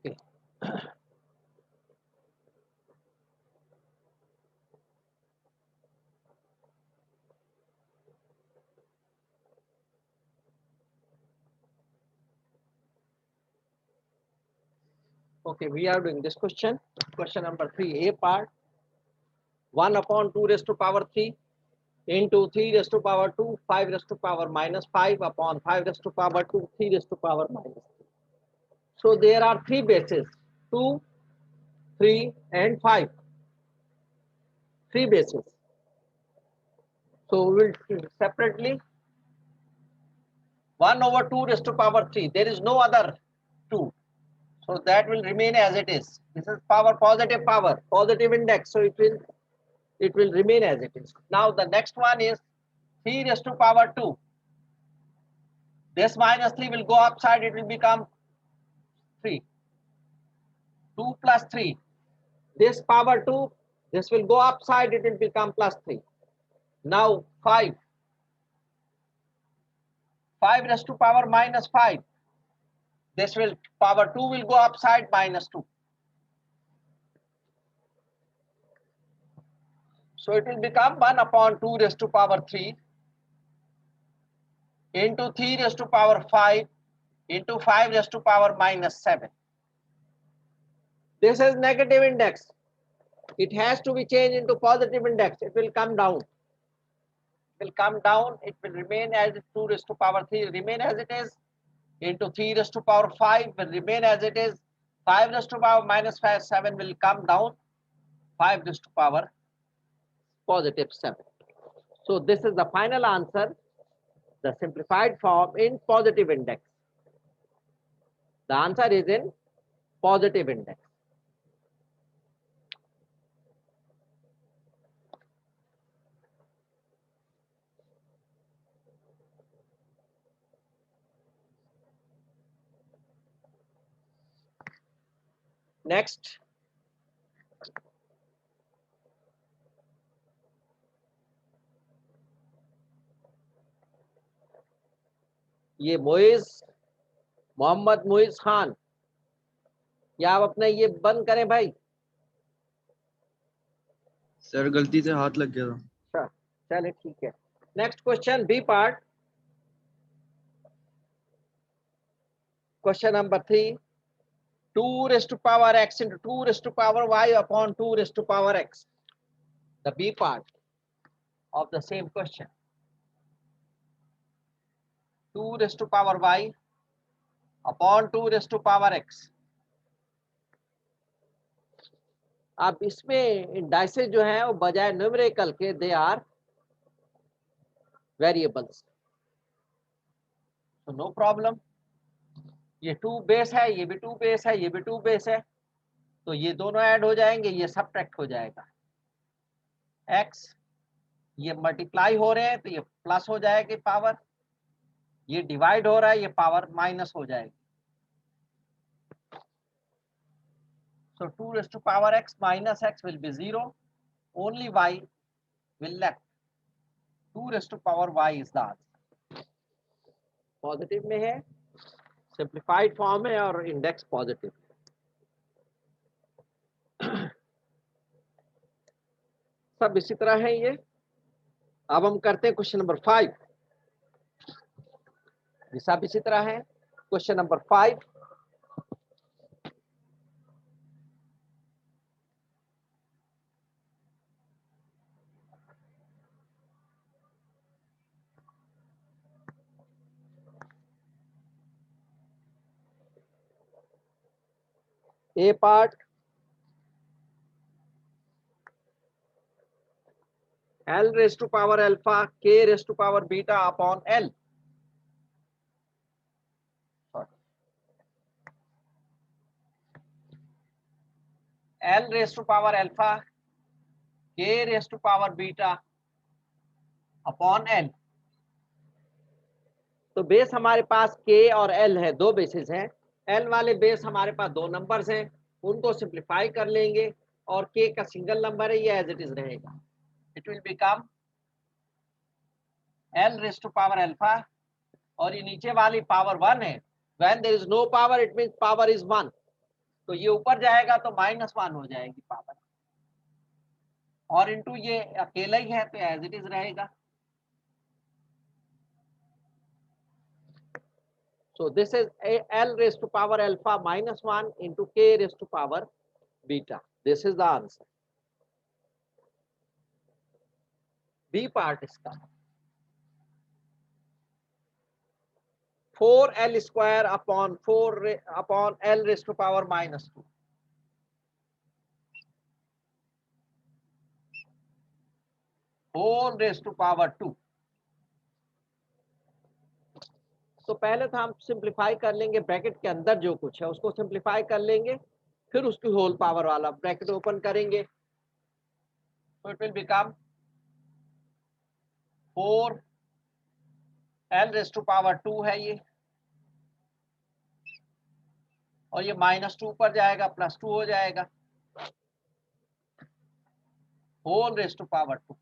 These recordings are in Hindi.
Okay. Okay, we are doing this question. Question number 3, A part. 1 upon 2 raised to power 3 into 3 raised to power 2, 5 raised to power minus 5 upon 5 raised to power 2, 3 raised to power minus 3. So there are 3 bases, 2, 3 and 5. 3 bases. So we will separately 1 over 2 raised to power 3. There is no other 2. So that will remain as it is. This is power, positive index. So it will remain as it is. Now the next one is 3 raised to power 2. This minus 3 will go upside, it will become 3. 2 plus 3. This power 2, this will go upside, it will become plus 3. Now 5. 5 raised to power minus 5. This will, power 2 will go upside, minus 2. So it will become 1 upon 2 raised to power 3 into 3 raised to power 5 into 5 raised to power minus 7. This is negative index. It has to be changed into positive index. It will come down. It will come down. It will remain as 2 raised to power 3 remain as it is. Into 3 raised to power 5 will remain as it is. 5 raised to power minus 5, 7 will come down. 5 raised to power positive 7. So this is the final answer, the simplified form in positive index. The answer is in positive index. Next, ये मोहम्मद मुइज खान, या आप अपना ये बंद करें भाई। सर गलती से हाथ लग गया था। अच्छा, चलिए ठीक है। Next question, B part, question number 3, 2 raised to power x into 2 raised to power y upon 2 raised to power x. The B part of the same question. 2 raised to power y upon 2 raised to power x. अब इसमें डाइसेस जो है वो बजाय न्यूमेरिकल के दे आर वेरिएबल्स, तो नो प्रॉब्लम। ये 2 बेस है, ये भी 2 बेस है, ये भी 2 बेस है, तो ये दोनों ऐड हो जाएंगे, ये सबट्रैक्ट हो जाएगा। x ये मल्टीप्लाई हो रहे हैं तो ये प्लस हो जाएगी पावर, ये डिवाइड हो रहा है, ये पावर माइनस हो जाएगी। So 2 raised to power x minus x will be 0. Only y will left. 2 raised to power y is the answer. Positive में है, सिंप्लीफाइड फॉर्म है और इंडेक्स पॉजिटिव। सब इसी तरह है ये। अब हम करते हैं क्वेश्चन नंबर 5। ये सब इसी तरह है। Question number 5, A part, L raised to power alpha K raised to power beta upon L. L raised to power alpha K raised to power beta upon L। तो बेस हमारे पास K और L है, 2 बेसिस हैं। L वाले बेस हमारे पास 2 नंबर्स हैं, उनको सिंप्लीफाई कर लेंगे और K का सिंगल नंबर है, ये एज इट इज रहेगा। It will become L raised to power alpha, और ये नीचे वाली पावर 1 है। When there is no power, it means power is 1. तो ये ऊपर जाएगा तो -1 हो जाएगी पावर, और इंटू ये अकेला ही है तो एज इट इज रहेगा। So this is L raised to power alpha -1 into K raised to power beta. This is the answer. B part इसका 4L square upon 4 upon L raised to power -2. Whole raised to power 2. तो पहले तो हम सिंप्लीफाई कर लेंगे, ब्रैकेट के अंदर जो कुछ है उसको सिंप्लीफाई कर लेंगे, फिर उसकी होल पावर वाला ब्रैकेट ओपन करेंगे, तो it will become 4L raised to power 2 है ये, और ये -2 पर जाएगा +2 हो जाएगा, whole raised to power 2.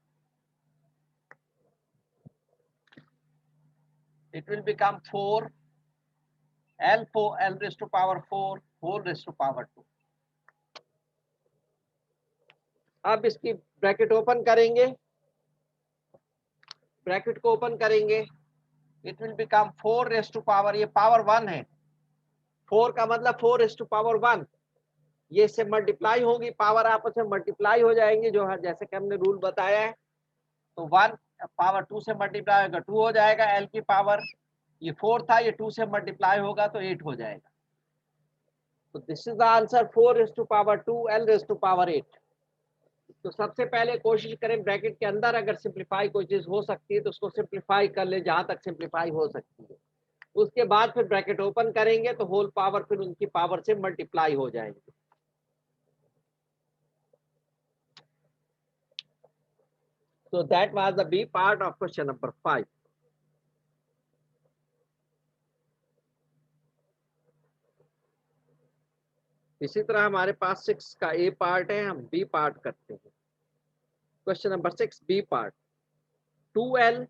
It will become 4 L raised to power 4 whole raised to power 2. अब इसकी ब्रैकेट ओपन करेंगे, ब्रैकेट को ओपन करेंगे, it will become 4 raised to power, ये पावर 1 है, 4 का मतलब 4 रेस्ट टू पावर 1, ये इससे मल्टीप्लाई होगी, पावर आपस में मल्टीप्लाई हो जाएंगे, जो है जैसे कि हमने रूल बताया है। तो 1 पावर 2 से मल्टीप्लाई होगा 2 हो जाएगा, एल की पावर ये 4 था, ये 2 से मल्टीप्लाई होगा तो 8 हो जाएगा। तो this is the answer 4 raised to power 2 L raised to power 8। तो सबसे पहले कोशिश करें ब्रैकेट के अंदर अगर सिंप्लीफाई कोई चीज हो सकती है तो उसको सिंप्लीफाई कर ले जहां तक सिंप्लीफाई हो सकती है, उसके बाद फिर ब्रैकेट ओपन करेंगे तो होल पावर फिर उनकी पावर से मल्टीप्लाई हो जाएंगे। So that was the B part of question number 5. इसी तरह हमारे पास 6 का A पार्ट है, हम B पार्ट करते हैं। Question number 6 B part 2L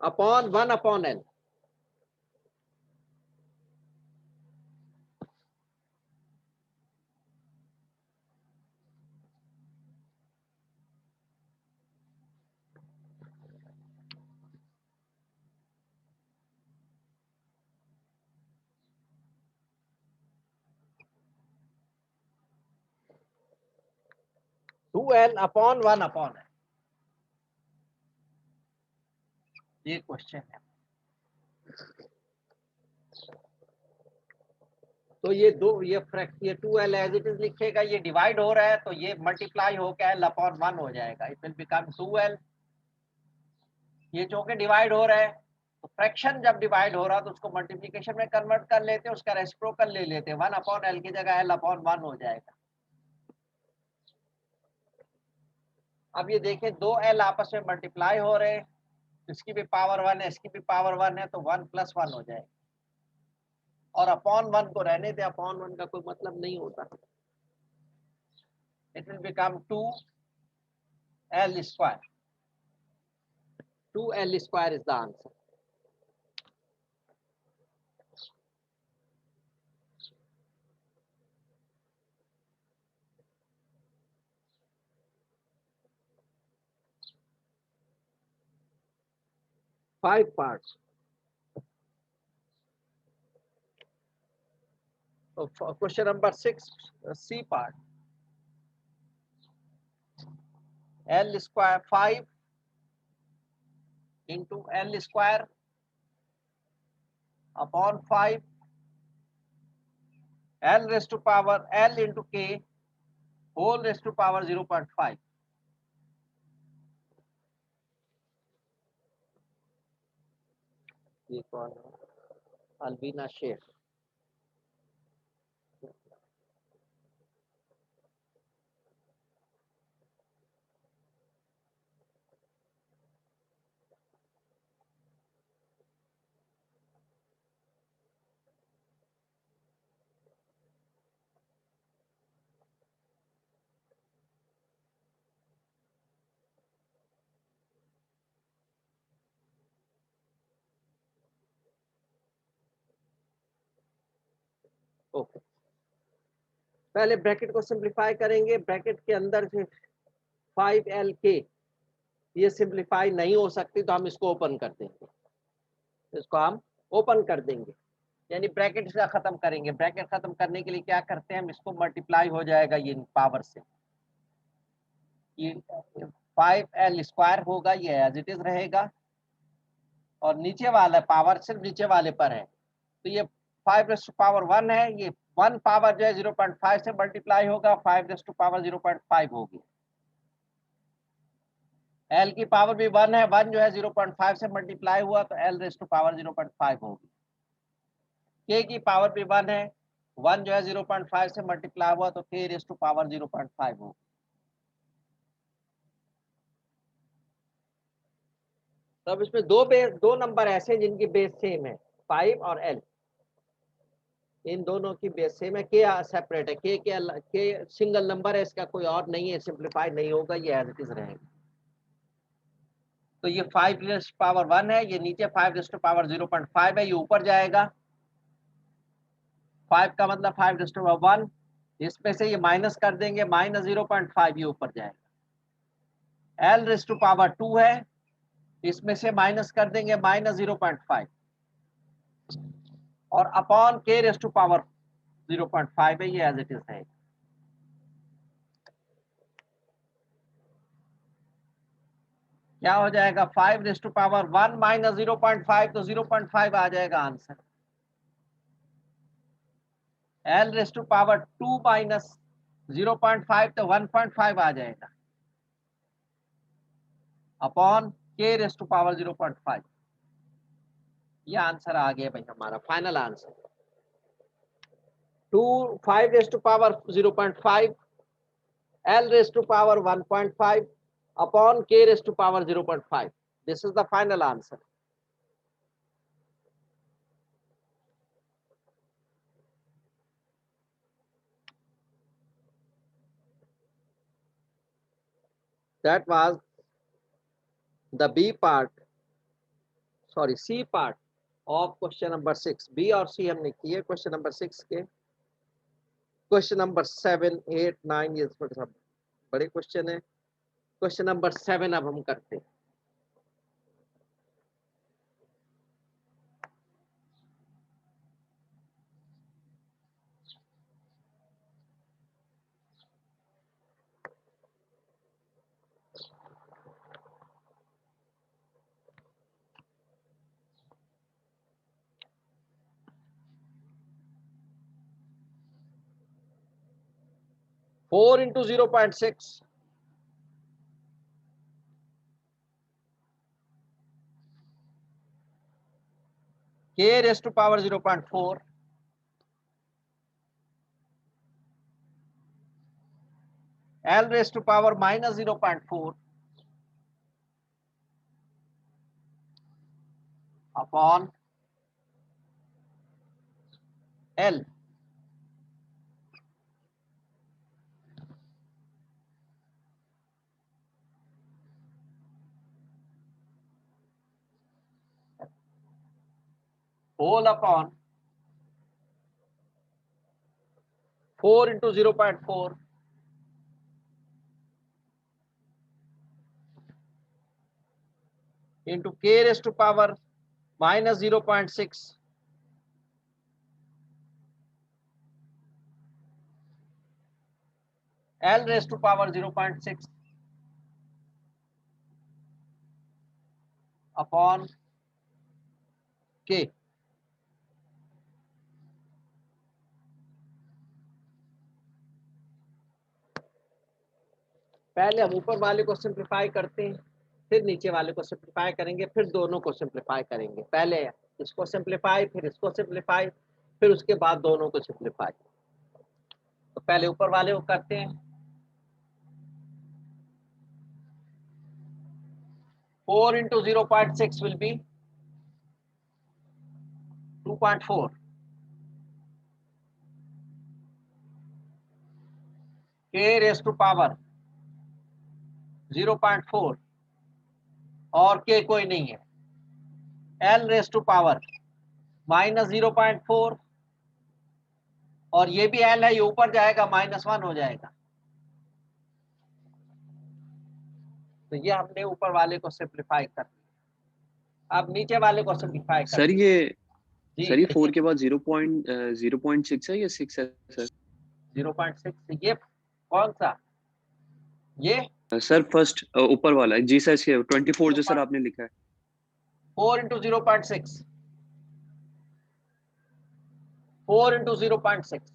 upon 1 upon L। 2L upon 1 upon L, ये क्वेश्चन है। तो ये 2L एज इट इज लिखेगा, ये डिवाइड हो रहा है तो ये मल्टीप्लाई होकर L अपॉन 1 हो जाएगा, इट विल बिकम 2L। ये जो कि डिवाइड हो रहा है तो फ्रैक्शन जब डिवाइड हो रहा है तो उसको मल्टीप्लिकेशन में कन्वर्ट कर लेते हैं, उसका रेसिप्रोकल ले लेते हैं, 1 अपॉन L की जगह L अपॉन 1 हो जाएगा। अब ये देखें 2L आपस में मल्टीप्लाई हो रहे हैं, इसकी भी पावर 1 है, इसकी भी पावर 1 है, तो 1 + 1 हो जाएगा, और अपॉन 1 को रहने दे, अपॉन 1 का कोई मतलब नहीं होता। It will become 2L square, 2L square is the answer. Five parts. So question number 6 C part, L square 5 into L square upon 5 L raised to power L into K whole raised to power 0.5. ये कौन है? अलबीना शेख। ओके, पहले ब्रैकेट को सिंप्लीफाई करेंगे, ब्रैकेट के अंदर से 5LK ये सिंप्लीफाई नहीं हो सकती तो हम इसको ओपन कर देंगे, इसको हम ओपन कर देंगे, यानी ब्रैकेट से खत्म करेंगे। ब्रैकेट खत्म करने के लिए क्या करते हैं हम, इसको मल्टीप्लाई हो जाएगा ये पावर से, ये 5L स्क्वायर होगा, ये एज इट इज रहेगा, और नीचे वाला पावर सिर्फ नीचे वाले पर है, तो ये 5⁻1 है, ये 1 पावर जो है 0.5 से मल्टीप्लाई होगा, 5⁻0.5 होगी। L की पावर भी 1 है, 1 जो है 0.5 से मल्टीप्लाई हुआ तो L⁻0.5 होगी। K की पावर भी 1 है, 1 जो है 0.5 से मल्टीप्लाई हुआ तो K⁻0.5 होगी। तब इसमें दो नंबर ऐसे जिनकी बेस सेम है, 5 और L, इन दोनों की बेस सेम है। के सेपरेट है, के सिंगल नंबर है, इसका कोई और नहीं है, सिंप्लीफाई नहीं होगा, ये एज इट इज रहेगा। तो ये 5⁻1 है, ये नीचे 5⁻0.5 है, ये ऊपर जाएगा, 5 का मतलब 5⁻1, इसमें से ये माइनस कर देंगे, -0.5 ये ऊपर जाएगा। L⁻2 है, इसमें से माइनस कर देंगे -0.5, और अपॉन K⁻0.5 है, ये एज इट इज है। क्या हो जाएगा, 5⁻1 माइनस 0.5 तो 0.5 आ जाएगा आंसर। L⁻2 माइनस 0.5 तो 1.5 आ जाएगा, अपॉन K⁻0.5। ये आंसर आ गया भाई हमारा final answer. 5⁻0.5 L⁻1.5 upon K⁻0.5. This is the final answer. That was the B part, sorry C part of question number 6. B और C हमने किए question number 6 के। Question number 7, 8, 9 ये थोड़े सा बड़े क्वेश्चन है। क्वेश्चन नंबर 7 अब हम करते हैं। Four into 0.6, K⁻⁴, L⁻⁻⁴, upon L. Whole upon 4 into 0.4 into K⁻⁻⁻0.6 L⁻⁻⁻0.6 upon K. पहले हम ऊपर वाले को सिंप्लीफाई करते हैं, फिर नीचे वाले को सिंप्लीफाई करेंगे, फिर दोनों को सिंप्लीफाई करेंगे। पहले इसको सिंप्लीफाई, फिर इसको सिंप्लीफाई, फिर उसके बाद दोनों को सिंप्लीफाई। तो पहले ऊपर वाले को करते हैं। 4 into 0.6 will be 2.4. K⁻⁴ 0.4 और K कोई नहीं है। L⁻⁻⁻⁴ और ये भी एल है, ये ऊपर जाएगा -1 हो जाएगा। तो ये हमने ऊपर वाले को सिंप्लीफाई कर दिया। अब नीचे वाले को सिंप्लीफाई कर सर ये जी सर ये 4 के बाद 0.6 है या 6 है सर? 0.6। ये कौन सा? ये सर फर्स्ट ऊपर वाला है जी सर, इसके 24 जो सर आपने लिखा है। 4 इंटू 0.6, 4 इंटू 0.6।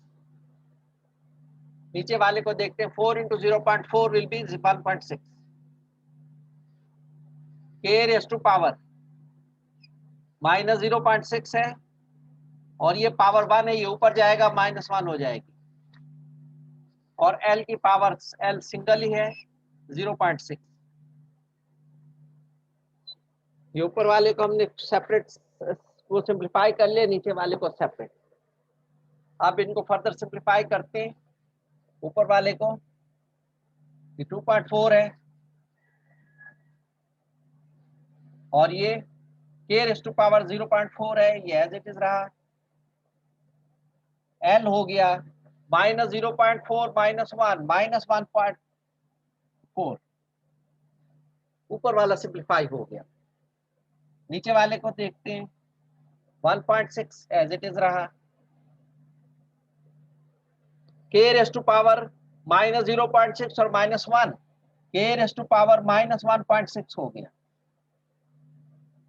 नीचे वाले को देखते हैं, 4 इंटू 0.4 विल बी 1.6। के रेस टू पावर -0.6 है, और ये पावर 1 है, ये ऊपर जाएगा -1 हो जाएगी। और एल की पावर, एल सिंगल ही है, 0.6। ये ऊपर वाले को हमने सेपरेट वो सिंप्लीफाई कर लिया, नीचे वाले को सेपरेट। अब इनको फर्दर सिंप्लीफाई करते हैं। ऊपर वाले को ये 2.4 है, और ये k रेज़ टू पावर 0.4 है, ये एज इट इज रहा। l हो गया -0.4 -1 -1.4। ऊपर वाला सिंप्लीफाई हो गया। नीचे वाले को देखते हैं, 1.6 एज इट इज रहा। k रेज़ टू पावर -0.6 और -1, k रेज़ टू पावर -1.6 हो गया,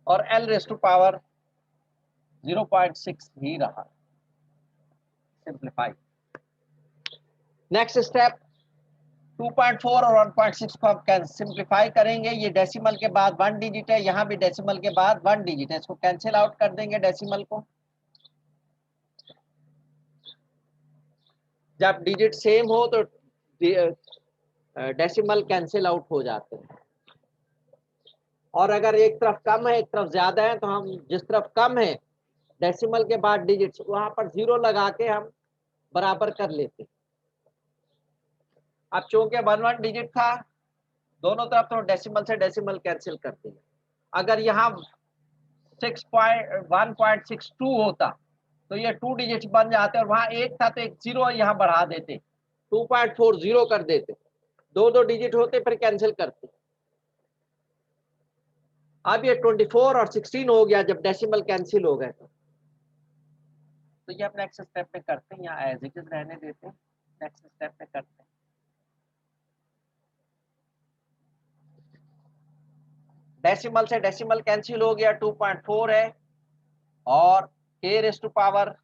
और l रेज़ टू पावर 0.6 ही रहा। सिंप्लीफाई। नेक्स्ट स्टेप, 2.4 और 1.6 को आप सिंप्लीफाई करेंगे। ये डेसिमल के बाद 1 डिजिट है, यहाँ भी डेसिमल के बाद 1 डिजिट है, इसको कैंसिल आउट कर देंगे डेसिमल को। जब डिजिट सेम हो तो डेसिमल कैंसिल आउट हो जाते हैं। और अगर एक तरफ कम है एक तरफ ज्यादा है, तो हम जिस तरफ कम है डेसिमल के बाद डिजिट, वहां पर 0 लगा के हम बराबर कर लेते हैं। अब चूंकि 1 डिजिट था, दोनों तरफ तो डेसिमल से डेसिमल कैंसिल कर दिया। अगर यहाँ 1.62 होता तो ये 2 डिजिट बन जाते, और वहां एक था तो एक 0 यहाँ बढ़ा देते, 2.40 कर देते, दो डिजिट होते फिर कैंसिल करते। अब ये 24 और 16 हो गया जब डेसिमल कैंसिल हो गए। तो ये हम नेक्स्ट स्टेप पे करते हैं, यहाँ एज इट इज रहने देते हैं, नेक्स्ट स्टेप पे करते हैं। डेसिमल से डेसिमल कैंसिल हो गया, 2.4 है, और k रेज़ टू पावर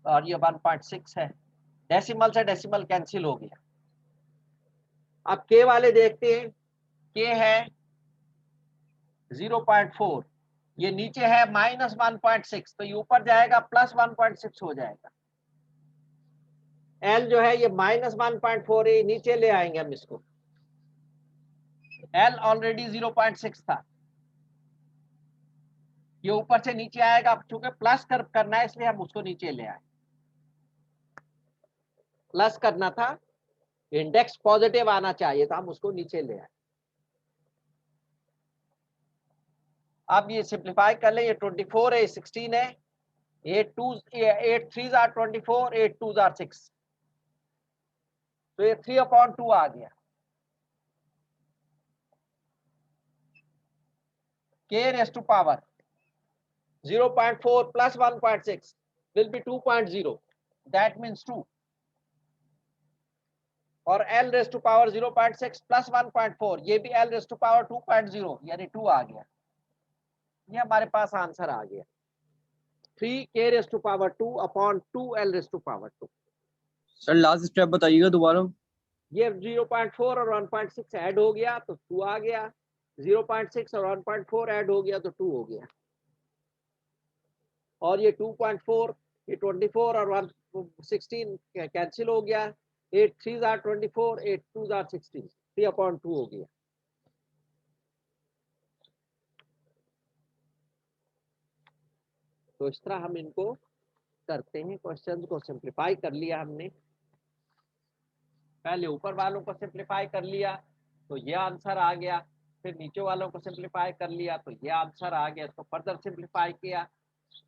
और ये 1.6 है। डेसिमल से डेसिमल कैंसिल हो गया। अब k वाले देखते हैं, k है 0.4, ये नीचे है -1.6, तो ये ऊपर जाएगा +1.6 हो जाएगा। l जो है ये -1.4 है, नीचे ले आएंगे हम इसको। l ऑलरेडी 0.6 था, ये ऊपर से नीचे आएगा। अब चूंकि प्लस करना है इसलिए हम उसको नीचे ले आए। प्लस करना था, इंडेक्स पॉजिटिव आना चाहिए था, हम उसको नीचे ले आए। अब ये सिंप्लीफाई कर ले, ये 24 है, 16 है, 8 3s are 24, 8 2s are 6, तो ये 3/2 आ गया। k raise to power 0.4 plus 1.6 will be 2.0, that means 2, और l raise to power 0.6 plus 1.4, ये भी l रेज़ टू पावर 2.0 यानी 2 आ गया। ये हमारे पास आंसर आ गया, 3k raise to power 2 upon 2l raise to power 2। Sir last step बताइएगा दोबारा। ये 0.4 और 1.6 ऐड हो गया तो 2 आ गया, 0.6 और 1.4 ऐड हो गया तो 2 हो गया, और ये 2.4, ये 24 और 16 कैंसिल हो गया, 8 3s are 24, 8 2s are 16, 3/2 हो गया। तो इस तरह हम इनको करते हैं। क्वेश्चन को सिंप्लीफाई कर लिया हमने, पहले ऊपर वालों को सिंप्लीफाई कर लिया तो ये आंसर आ गया, फिर नीचे वालों को सिंप्लीफाई कर लिया तो ये आंसर आ गया, इसको फर्दर सिंप्लीफाई किया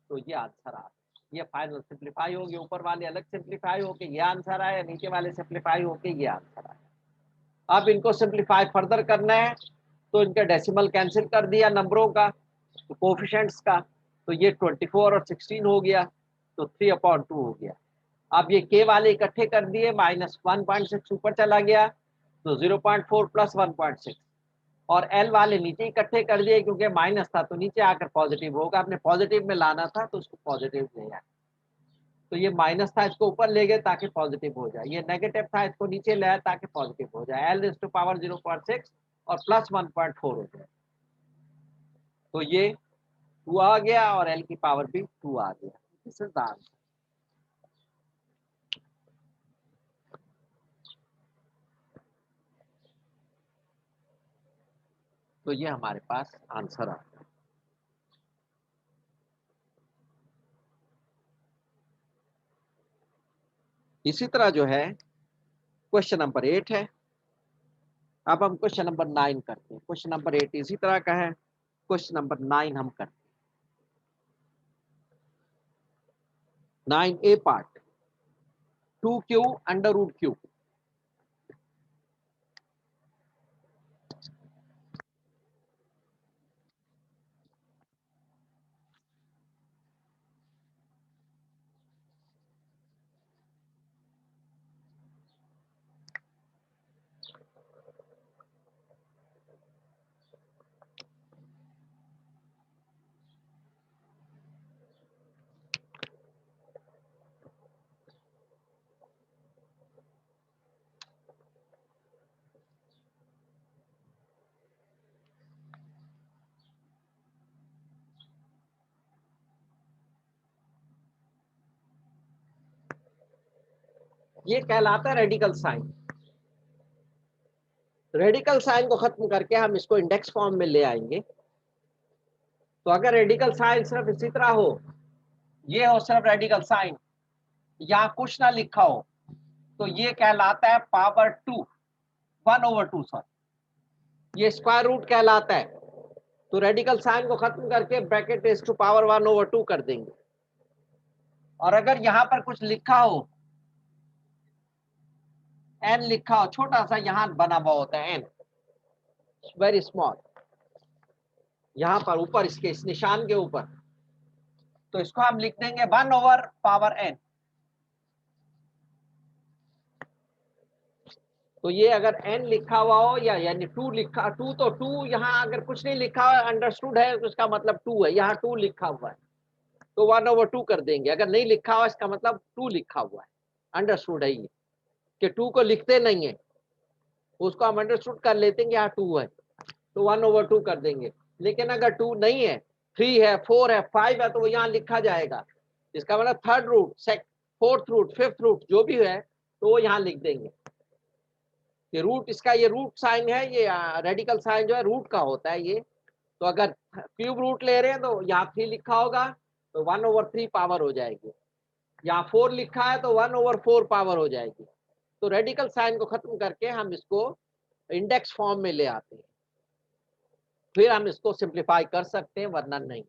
तो ये आंसर आ गया। ये फाइनल सिंप्लीफाई हो गया, ऊपर वाले अलग सिंप्लीफाई होके ये आंसर आया, नीचे वाले सिंप्लीफाई होके ये आंसर आया। अब इनको सिंप्लीफाई फर्दर करना है तो इनका डेसिमल कैंसिल कर दिया नंबरों का, तो कोफिशिएंट्स का, तो ये 24 और 16 हो गया, तो 3/2 हो गया। अब ये के वाले इकट्ठे कर दिए, -1.6 ऊपर चला गया तो 0.4 प्लस 1.6, और एल वाले नीचे इकट्ठे कर दिए क्योंकि माइनस था तो नीचे आकर पॉजिटिव होगा, आपने पॉजिटिव में लाना था तो उसको पॉजिटिव ले आए। तो ये माइनस था इसको ऊपर ले गए ताकि पॉजिटिव हो जाए, ये नेगेटिव था इसको नीचे ले आए ताकि पॉजिटिव हो जाए, एल रेज़ टू पावर 0.6 और प्लस 1.4 हो जाए। तो ये 2 आ गया और एल की पावर भी 2 आ गया। This is the answer. तो ये हमारे पास आंसर आ गया। इसी तरह जो है क्वेश्चन नंबर 8 है। अब हम क्वेश्चन नंबर 9 करते हैं। क्वेश्चन नंबर 8 इसी तरह का है, क्वेश्चन नंबर 9 हम करते हैं। 9A part, 2Q under root Q. ये कहलाता है रेडिकल साइन। रेडिकल साइन को खत्म करके हम इसको इंडेक्स फॉर्म में ले आएंगे। तो अगर रेडिकल साइन सिर्फ इसी तरह हो, ये हो सिर्फ रेडिकल साइन, यहाँ कुछ ना लिखा हो, तो ये कहलाता है पावर 2, 1/2 सॉरी, ये स्क्वायर रूट कहलाता है। तो रेडिकल साइन को खत्म करके ब्रैकेट रेज़ टू पावर 1/2 कर देंगे। और अगर यहां पर कुछ लिखा हो, एन लिखा हो, छोटा सा यहां बना हुआ होता है एन, वेरी स्मॉल, यहां पर ऊपर इसके इस निशान के ऊपर, तो इसको हम लिख देंगे 1/पावर n। तो ये अगर n लिखा हुआ हो या यानी 2 लिखा, 2 तो 2 यहाँ अगर कुछ नहीं लिखा हुआ अंडरस्टूड है तो इसका मतलब 2 है, यहाँ 2 लिखा हुआ है तो 1/2 कर देंगे। अगर नहीं लिखा हुआ इसका मतलब 2 लिखा हुआ है, अंडरस्टूड है ये, कि 2 को लिखते नहीं है, उसको हम अंडरस्टूड कर लेते हैं यहाँ 2 है तो 1/2 कर देंगे। लेकिन अगर 2 नहीं है, 3 है, 4 है, 5 है, तो वो यहाँ लिखा जाएगा। इसका मतलब third root, fourth root, fifth root जो भी है तो वो यहाँ लिख देंगे। ये रूट, इसका ये रूट साइन है, ये रेडिकल साइन जो है रूट का होता है ये। तो अगर क्यूब रूट ले रहे हैं तो यहाँ 3 लिखा होगा तो 1/3 पावर हो जाएगी, यहाँ 4 लिखा है तो 1/4 पावर हो जाएगी। तो रेडिकल साइन को खत्म करके हम इसको इंडेक्स फॉर्म में ले आते हैं, फिर हम इसको सिंप्लीफाई कर सकते हैं, वरना नहीं।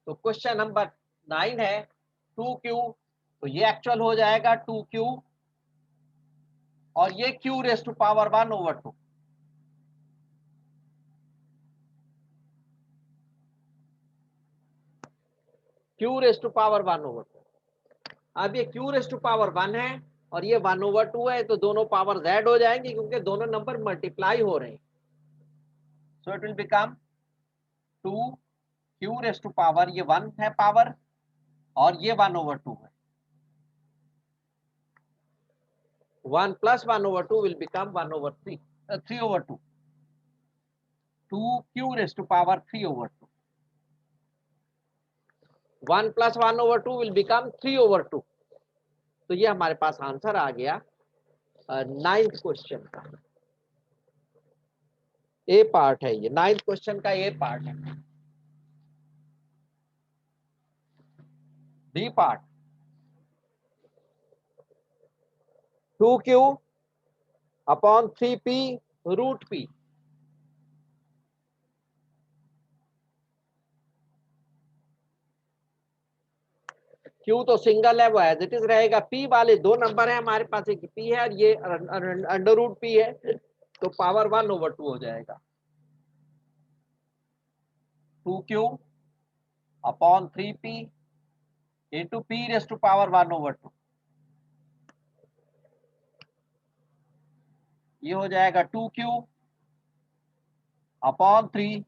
तो क्वेश्चन नंबर 9 है 2Q, तो ये एक्चुअल हो जाएगा 2Q और ये Q raise to power 1/2। Q raise to power 1/2। अब ये Q रेज़ टू पावर 1 है और ये 1/2 है, तो दोनों पावर Z हो जाएंगी क्योंकि दोनों नंबर मल्टीप्लाई हो रहे हैं। So it will become 2Q raise to power, ये 1 है पावर और ये 1/2 है। 1 plus 1/2 will become 1/3, 3/2, 2Q raised to power 3/2, 1 plus 1/2 will become 3/2। तो ये हमारे पास आंसर आ गया 9th क्वेश्चन का। ए पार्ट है ये, 9th क्वेश्चन का ए पार्ट है। B part, 2Q upon 3P root P. Q तो सिंगल है, वो एज इट इज रहेगा। पी वाले दो नंबर है हमारे पास, एक पी है और ये अंडर रूट पी है, तो पावर 1/2 हो जाएगा। 2q upon 3p into p raise to power 1/2। ये हो जाएगा 2q upon 3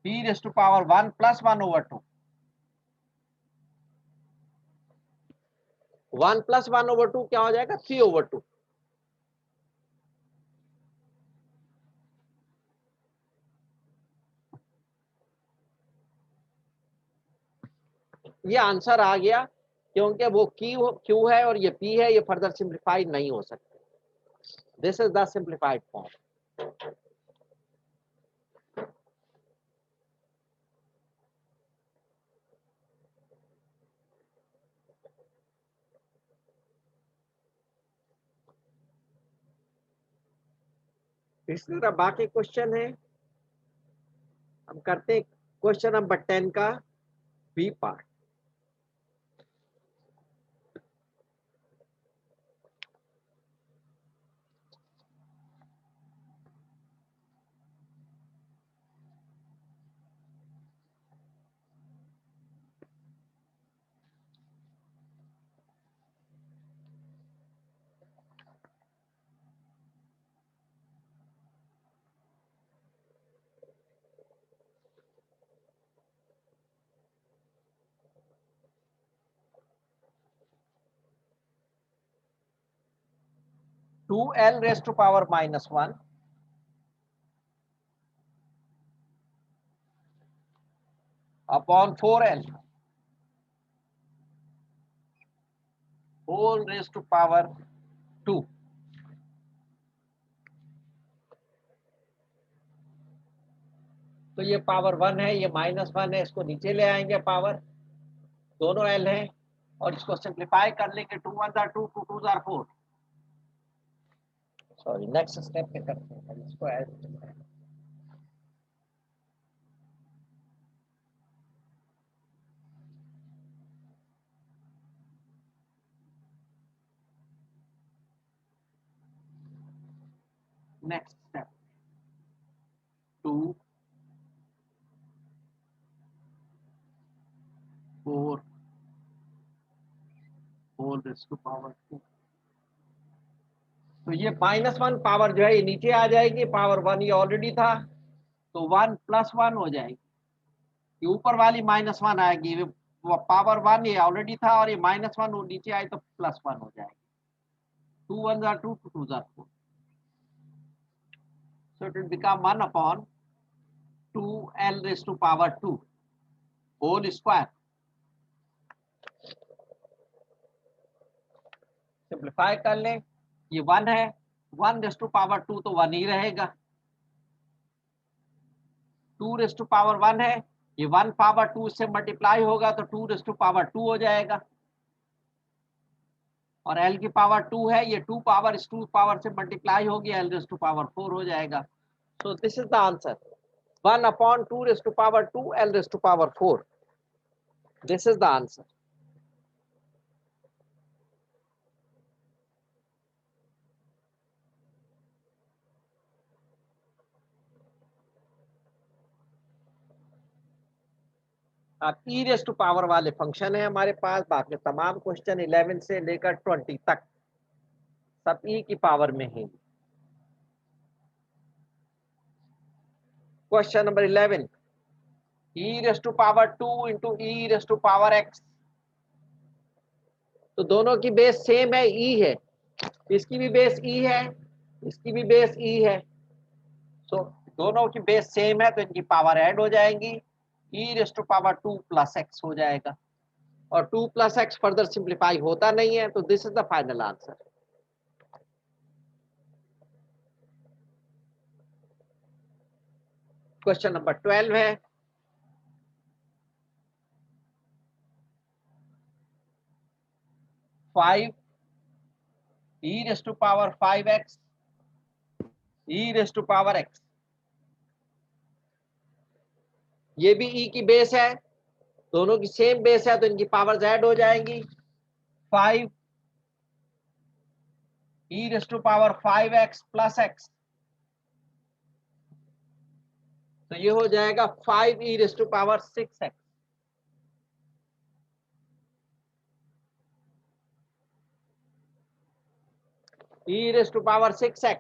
p raise to power 1 plus 1/2। 1 plus 1/2 क्या हो जाएगा? 3/2। ये आंसर आ गया, क्योंकि वो क्यू है और ये पी है, ये फर्दर सिंप्लीफाई नहीं हो सकते। This is the simplified form. इस तरह बाकी क्वेश्चन है, हम करते हैं क्वेश्चन नंबर 10 का B part. Two L raise to power -1 upon 4l whole raise to power 2। तो ये पावर 1 है, ये -1 है, इसको नीचे ले आएंगे पावर, दोनों एल है, और इसको सिंप्लीफाई कर लेंगे। 2 1 2, 2 2 4। सॉरी, नेक्स्ट स्टेप पे करते हैं इसको add. Next step 2 4 whole raise to power 2। तो ये -1 पावर जो है ये नीचे आ जाएगी, पावर 1 ये ऑलरेडी था, तो 1 + 1 हो जाएगी। ये ऊपर वाली -1 आएगी, वो पावर 1 ये ऑलरेडी था, और ये -1 वो नीचे आई तो +1 हो जाएगी। 2 1 2, 2 2 4। So it will become 1 upon 2l raised to power 2 whole square. Simplify कर लें, ये 1 है, 1 रेस टू पावर 2 तो 1 ही रहेगा। 2 रेस टू पावर 1 है, ये 1 पावर 2 से मल्टीप्लाई होगा तो 2 रेस टू पावर 2 हो जाएगा। और l की पावर 2 है, ये 2 पावर इस 2 पावर से मल्टीप्लाई होगी, l रेस टू पावर 4 हो जाएगा। So this is the answer, 1 अपॉन 2 raise to power 2 l raise to power 4। This is the answer. अब ई रेस टू पावर वाले फंक्शन है हमारे पास, बाकी तमाम क्वेश्चन 11 से लेकर 20 तक सब ई की पावर में है। Question number 11, E raise to power 2 into E raise to power X. तो दोनों की बेस सेम है, ई है, इसकी भी बेस ई है, इसकी भी बेस ई है। सो दोनों की बेस सेम है तो इनकी पावर ऐड हो जाएंगी, ई रेस टू पावर 2 + एक्स हो जाएगा। और 2 + एक्स फर्दर सिंप्लीफाई होता नहीं है, तो this is the final answer. Question number 12 है, 5 e raised to power 5x e raise to power x, ये भी e की बेस है, दोनों की सेम बेस है तो इनकी पावर ऐड हो जाएंगी। 5 e raise to power 5x plus x, तो ये हो जाएगा 5 e raise to power 6x। e raise to power 6x,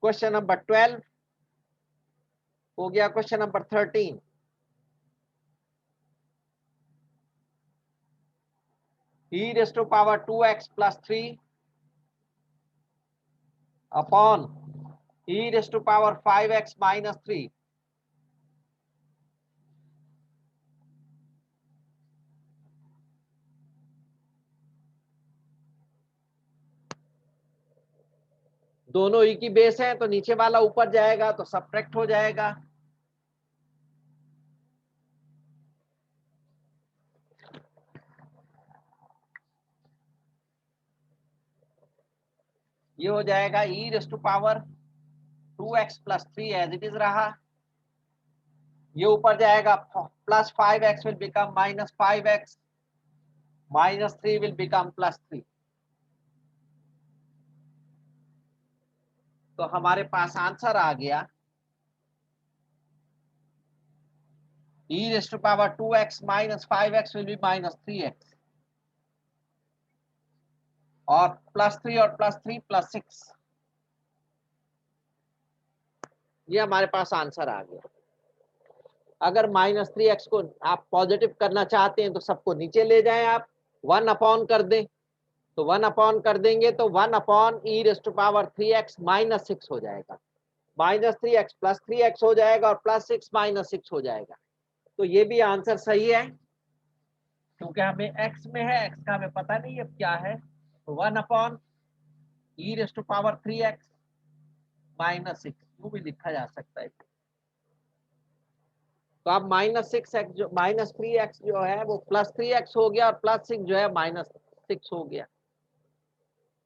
question number 12 हो गया। Question number 13, e raise to power 2x plus 3 upon e raise to power 5x minus 3, दोनों e की बेस है तो नीचे वाला ऊपर जाएगा तो सब्ट्रैक्ट हो जाएगा। ये हो जाएगा e raise to power 2x plus 3 as it is रहा, ये ऊपर जाएगा plus 5x will become minus 5x, minus 3 will become plus 3। तो हमारे पास आंसर आ गया e raise to power 2x minus 5x will be minus 3x, और प्लस 3 और प्लस 3 प्लस 6, ये हमारे पास आंसर आ गया। अगर माइनस 3x को आप पॉजिटिव करना चाहते हैं तो सबको नीचे ले जाएं, आप 1 अपॉन कर दें, तो 1 अपॉन कर देंगे तो 1 upon e raise to power 3x minus 6 हो जाएगा, माइनस 3x प्लस 3x हो जाएगा और प्लस 6 माइनस 6 हो जाएगा। तो ये भी आंसर सही है, क्योंकि हमें x में है, x का हमें पता नहीं अब क्या है, तो 1 upon e raise to power 3x minus 6 यूं भी लिखा जा सकता है। तो अब माइनस 6x जो माइनस 3x जो है वो प्लस 3x हो गया और प्लस 6 जो है माइनस 6 हो गया,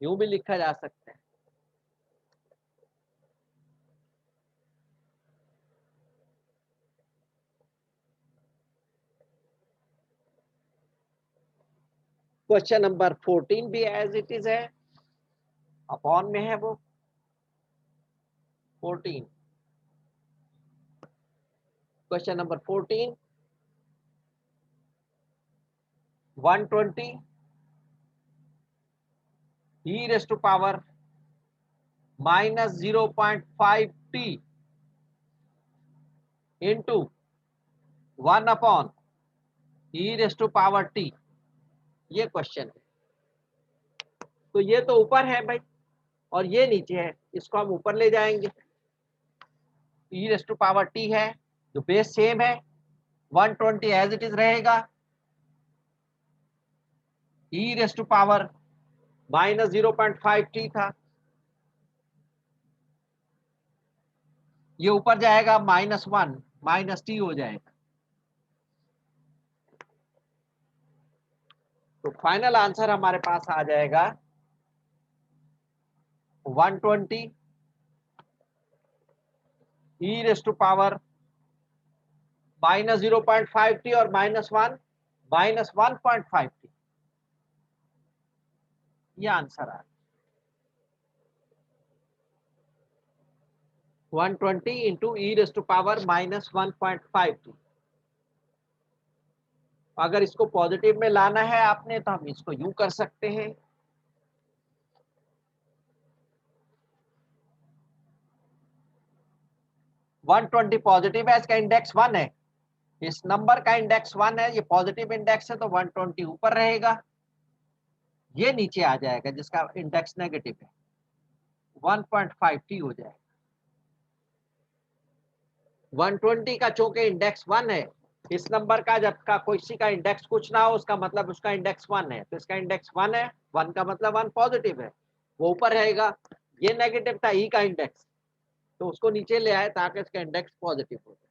यूं भी लिखा जा सकता है। क्वेश्चन नंबर 14 भी एज इट इज है, अपॉन में है वो 14। Question number 14, 120 e raise to power minus 0.5t into 1 upon e raise to power t, ये क्वेश्चन है। तो ये तो ऊपर है भाई और ये नीचे है, इसको हम ऊपर ले जाएंगे। e raise to power t है जो बेस सेम है, 120 एज इट इज रहेगा, e raise to power minus 0.5t था, ये ऊपर जाएगा माइनस 1 माइनस t हो जाएगा। तो फाइनल आंसर हमारे पास आ जाएगा 120 e raise to power minus 0.5t और माइनस 1 माइनस 1.5t, ये आंसर आ 120 into e raise to power minus 1.5t। अगर इसको पॉजिटिव में लाना है आपने तो हम इसको यूं कर सकते हैं, वन 120 पॉजिटिव है, इसका इंडेक्स 1 है, इस नंबर का इंडेक्स 1 है, ये पॉजिटिव इंडेक्स है तो 120 ऊपर रहेगा, ये नीचे आ जाएगा जिसका इंडेक्स नेगेटिव है, 1.5t हो जाएगा। 120 का चूंकि इंडेक्स 1 है, इस नंबर का जब का कोई सी का इंडेक्स कुछ ना हो उसका मतलब उसका इंडेक्स 1 है, तो इसका इंडेक्स 1 है, 1 का मतलब 1 पॉजिटिव है, वो ऊपर रहेगा। ये नेगेटिव था ई का इंडेक्स, तो उसको नीचे ले आए ताकि इसका इंडेक्स पॉजिटिव हो जाए।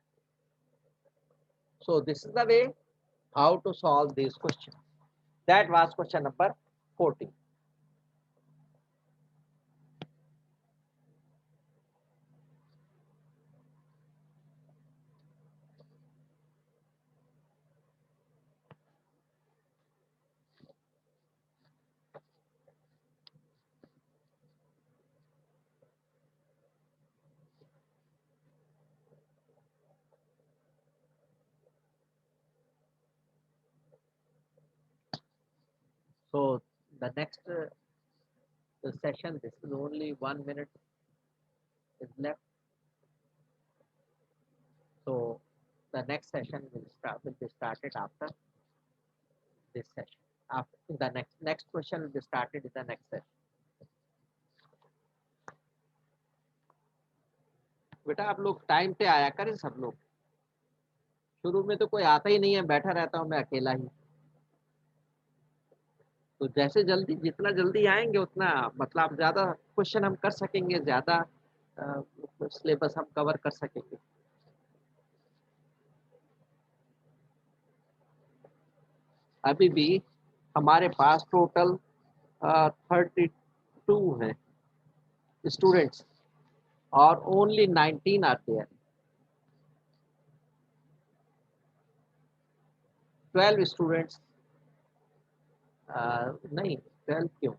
सो this is the way how to solve these questions. That was question number 14. So the next the session, this is only 1 minute is left. So the next session will be started after this session. After the next question will be started in the next session. बेटा आप लोग टाइम पे आया करें सब लोग. शुरू में तो कोई आता ही नहीं है, बैठा रहता हूँ मैं अकेला ही. तो जैसे जल्दी जितना जल्दी आएंगे उतना मतलब ज्यादा क्वेश्चन हम कर सकेंगे, ज्यादा सिलेबस हम कवर कर सकेंगे. अभी भी हमारे पास टोटल 32 हैं स्टूडेंट्स और ओनली 19 आर देयर. 12 स्टूडेंट्स नहीं 12 क्यों,